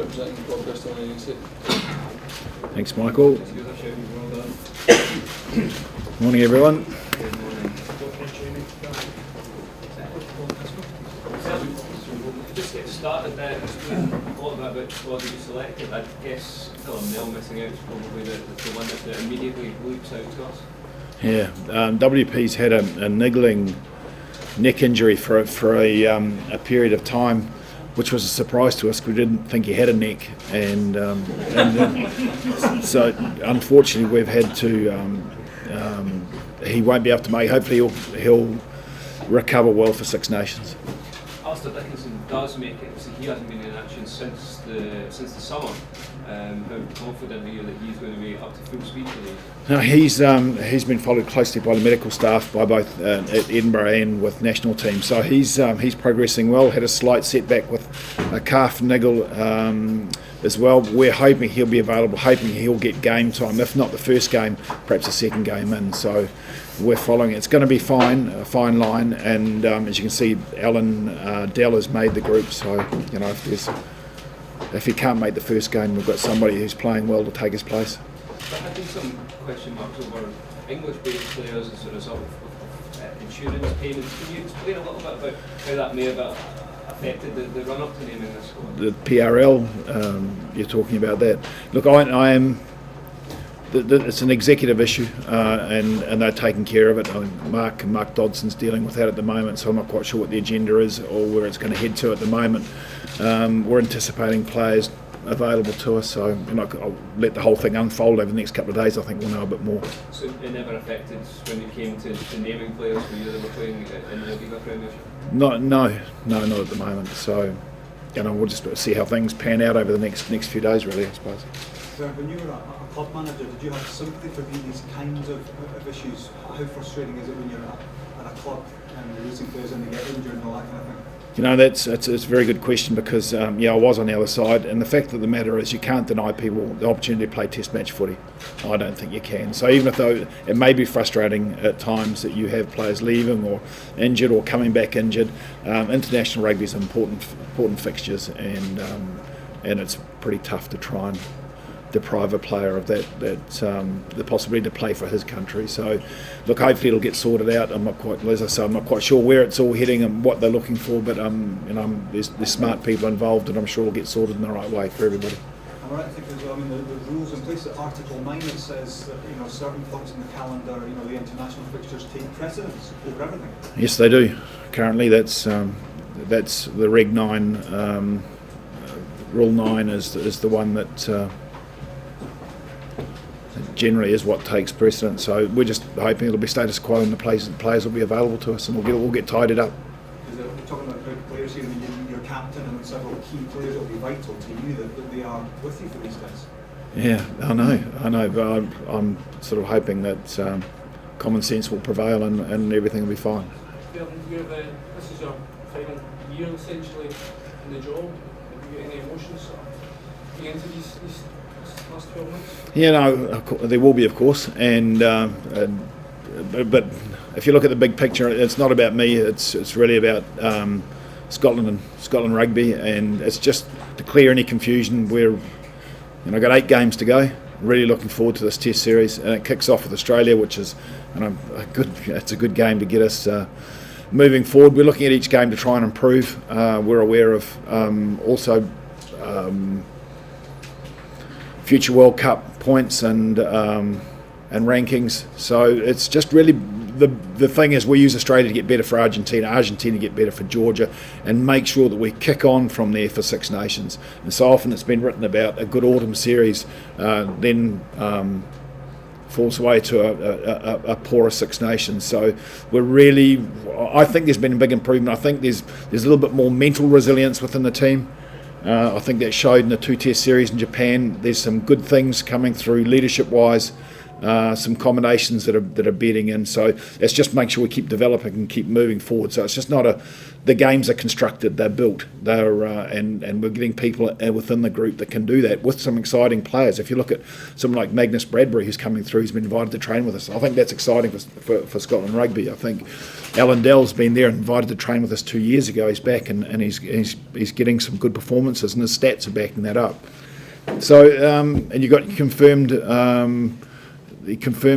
representing Club Bristol and AUC. Thanks, Michael. Morning, everyone. Just get started there. A lot about the squad that you selected. I guess Philip Nell missing out is probably the one that immediately leaps out to us. Yeah, WP's had a niggling neck injury for a period of time, which was a surprise to us because we didn't think he had a neck, and so unfortunately we've had to. He won't be able to make. Hopefully he'll recover well for Six Nations. Alistair Dickinson does make it, so he hasn't been in action since the summer. How confident are you that he's going to be up to full speed for these? No, he's been followed closely by the medical staff, by both at Edinburgh and with national team. So he's progressing well. Had a slight setback with a calf niggle as well. We're hoping he'll be available, hoping he'll get game time. If not the first game, perhaps the second game in. So we're following it. It's going to be fine, a fine line. And as you can see, Alan Dell has made the group. So if he can't make the first game, we've got somebody who's playing well to take his place. There have been some question marks over English-based players as a result of insurance payments. Can you explain a little bit about how that may have affected the run-up to naming this squad? The PRL, you're talking about that. Look, I am. It's an executive issue, and they're taking care of it. I mean, Mark Dodson's dealing with that at the moment, so I'm not quite sure what the agenda is or where it's going to head to at the moment. We're anticipating players available to us, so I'll let the whole thing unfold over the next couple of days. I think we'll know a bit more. So it never affected when it came to naming players for you that were playing in the Viva Premiership? No, not at the moment. So, we'll just see how things pan out over the next few days, really, I suppose. So when you were a club manager, did you have sympathy for these kinds of issues? How frustrating is it when you're at a club and losing players and they get injured and all that kind of thing? It's a very good question because I was on the other side, and the fact of the matter is you can't deny people the opportunity to play Test match footy. I don't think you can. So even though it may be frustrating at times that you have players leaving or injured or coming back injured, international rugby is important fixtures, and it's pretty tough to try and deprive a player of that the possibility to play for his country. So look, hopefully it'll get sorted out. I'm not quite sure where it's all heading and what they're looking for, but there's smart people involved, and I'm sure it'll get sorted in the right way for everybody. I'm right to think as well, the rules in place at Article 9, it says that certain points in the calendar, the international fixtures take precedence over everything. Yes, they do. Currently that's the Reg 9, Rule 9 is the one that generally is what takes precedence. So we're just hoping it'll be status quo and the players will be available to us, and we'll get tidied up. We're talking about players here, your captain and several key players that will be vital to you that they are with you for these days. Yeah, I know, but I'm sort of hoping that common sense will prevail and everything will be fine. This is your final year essentially in the job. Have you got any emotions going into these last 12 months? Yeah, there will be, of course, but if you look at the big picture, it's not about me. It's really about Scotland rugby, and it's just to clear any confusion. I've got 8 games to go. Really looking forward to this Test series, and it kicks off with Australia, which is it's a good game to get us moving forward. We're looking at each game to try and improve. We're aware of also future World Cup points and rankings. So it's just really the thing is we use Australia to get better for Argentina to get better for Georgia, and make sure that we kick on from there for Six Nations. And so often it's been written about a good autumn series then falls away to a poorer Six Nations. So I think there's been a big improvement. I think there's a little bit more mental resilience within the team. I think that showed in the 2 Test series in Japan. There's some good things coming through leadership-wise some combinations that are bedding in. So it's just make sure we keep developing and keep moving forward. So it's just not the games are constructed, they're built, and we're getting people within the group that can do that with some exciting players. If you look at someone like Magnus Bradbury, who's coming through, he's been invited to train with us. I think that's exciting for Scotland Rugby. I think Alan Dell's been there and invited to train with us 2 years ago. He's back and he's getting some good performances, and his stats are backing that up. So and you got confirmed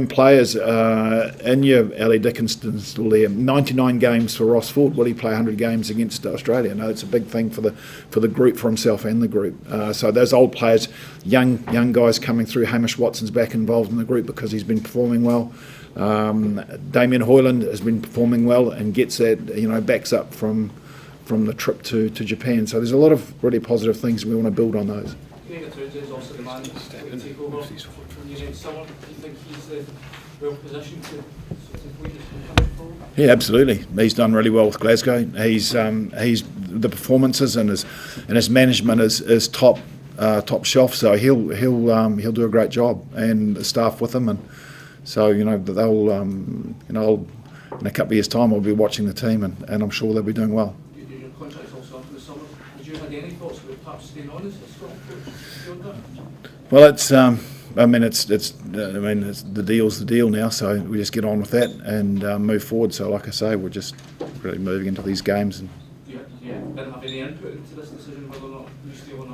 players in your Ali Dickinson still there. 99 games for Ross Ford. Will he play 100 games against Australia? No, it's a big thing for the group, for himself and the group. So those old players, young guys coming through. Hamish Watson's back involved in the group because he's been performing well. Damien Hoyland has been performing well and gets that, backs up from the trip to Japan. So there's a lot of really positive things, and we want to build on those. Is also the man to take over from you next summer. Do you think he's well positioned to lead us forward? Yeah, absolutely. He's done really well with Glasgow. He's the performances and his management is top shelf. So he'll do a great job, and the staff with him. And so they'll in a couple of years' time I'll be watching the team, and I'm sure they'll be doing well. Your contract's also up in the summer. Did you have any thoughts about perhaps staying on as a Scotland coach beyond that? Well, it's the deal's the deal now, so we just get on with that and move forward. So, like I say, we're just really moving into these games. And didn't have any input into this decision whether or not you stay on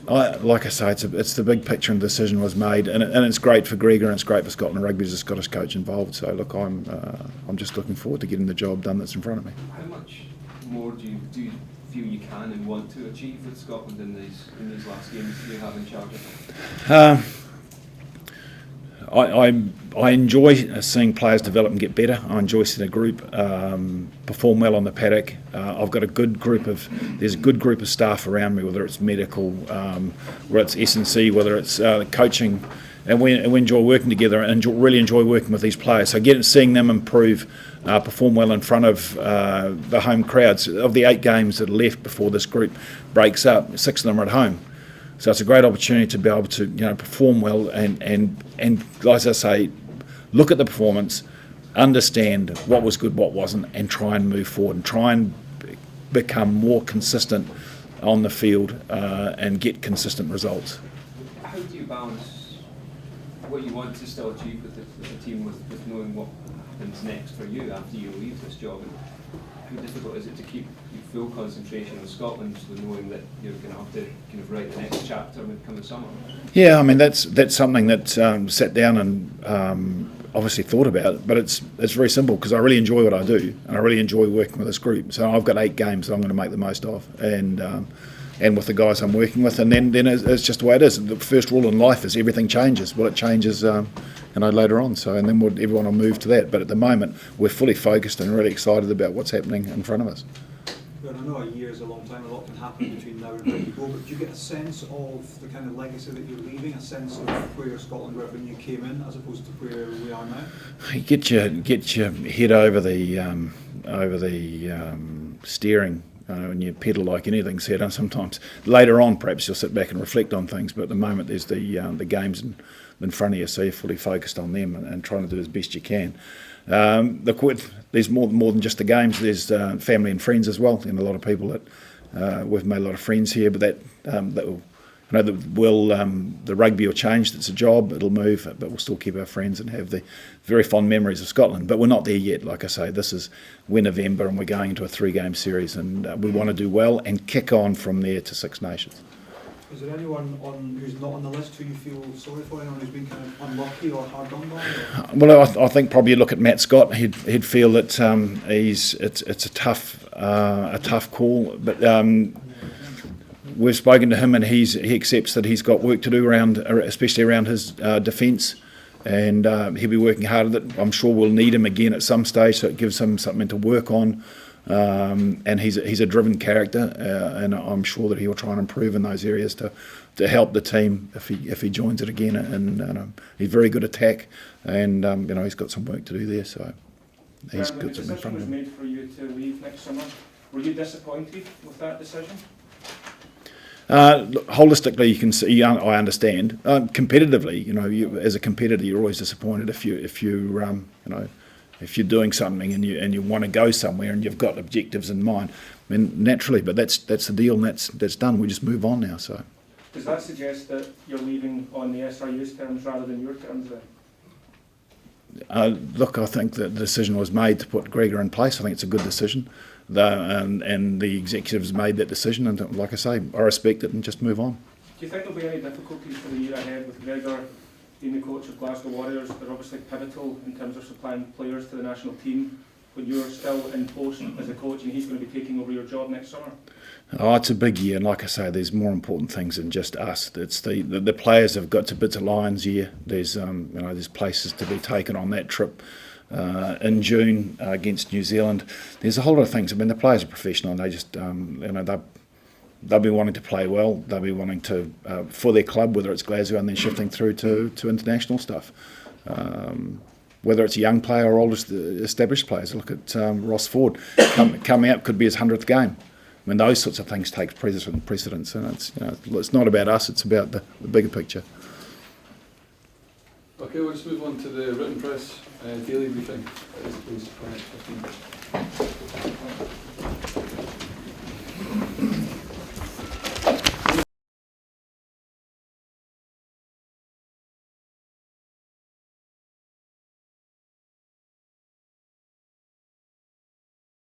or like I say, it's the big picture, and the decision was made, and it's great for Gregor and it's great for Scotland Rugby as a Scottish coach involved. So, look, I'm just looking forward to getting the job done that's in front of me. How much more do you feel you can and want to achieve with Scotland in these last games you have in charge of? I enjoy seeing players develop and get better. I enjoy seeing a group perform well on the paddock. I've got there's a good group of staff around me, whether it's medical, whether it's S&C, whether it's coaching, and we enjoy working together and really enjoy working with these players. So seeing them improve, perform well in front of the home crowds. Of the 8 games that are left before this group breaks up, 6 of them are at home. So it's a great opportunity to be able to perform well and as I say, look at the performance, understand what was good, what wasn't, and try and move forward and try and become more consistent on the field and get consistent results. How do you balance what you want to still achieve with the team with knowing what happens next for you after you leave this job? And how difficult is it to keep full concentration on Scotland, so knowing that you're going to have to kind of write the next chapter when it comes the summer? Yeah, that's something that sat down and obviously thought about, but it's very simple because I really enjoy what I do and I really enjoy working with this group. So I've got 8 games that I'm going to make the most of, and with the guys I'm working with, and then it's just the way it is. The first rule in life is everything changes. Well, it changes later on. So and then everyone will move to that. But at the moment, we're fully focused and really excited about what's happening in front of us. I know a year is a long time, a lot can happen between now and when you go, but do you get a sense of the kind of legacy that you're leaving, a sense of where Scotland were when you came in as opposed to where we are now? You get your head over the steering and you pedal like anything said, and sometimes later on perhaps you'll sit back and reflect on things, but at the moment there's the games in front of you, so you're fully focused on them and trying to do as best you can. There's more than just the games. There's family and friends as well, and a lot of people that we've made a lot of friends here. But the rugby will change. It's a job. It'll move, but we'll still keep our friends and have the very fond memories of Scotland. But we're not there yet. Like I say, we're November and we're going into a 3-game series, and we want to do well and kick on from there to Six Nations. Is there anyone who's not on the list who you feel sorry for, anyone who's been kind of unlucky or hard done by? Well, I think probably you look at Matt Scott. He'd feel that it's a tough call, but we've spoken to him and he accepts that he's got work to do especially around his defence, and he'll be working hard at it. I'm sure we'll need him again at some stage, so it gives him something to work on. And he's a driven character, and I'm sure that he'll try and improve in those areas to help the team if he joins it again. And he's very good attack, and he's got some work to do there. So he's got something in front of him. When the decision was made for you to leave next summer, were you disappointed with that decision? Holistically, you can see. I understand. Competitively, you, as a competitor, you're always disappointed if you're doing something and you want to go somewhere and you've got objectives in mind. I mean, naturally, but that's the deal and that's done. We just move on now. So. Does that suggest that you're leaving on the SRU's terms rather than your terms then? Look, I think that the decision was made to put Gregor in place. I think it's a good decision. And the executives made that decision, and like I say, I respect it and just move on. Do you think there'll be any difficulties for the year ahead with Gregor being the coach of Glasgow Warriors? They're obviously pivotal in terms of supplying players to the national team when you're still in post as a coach and he's going to be taking over your job next summer. Oh, it's a big year, and like I say, there's more important things than just us. It's the players have got to bits of Lions here. There's there's places to be taken on that trip in June against New Zealand. There's a whole lot of things. I mean, the players are professional, and they just they'll be wanting to play well. They'll be wanting to for their club, whether it's Glasgow and then shifting through to international stuff. Whether it's a young player or old established players. Look at Ross Ford. Come out could be his 100th game. I mean, those sorts of things take precedence, and it's not about us. It's about the bigger picture. Okay, we'll just move on to the written press daily briefing. Please, for the next 15 minutes.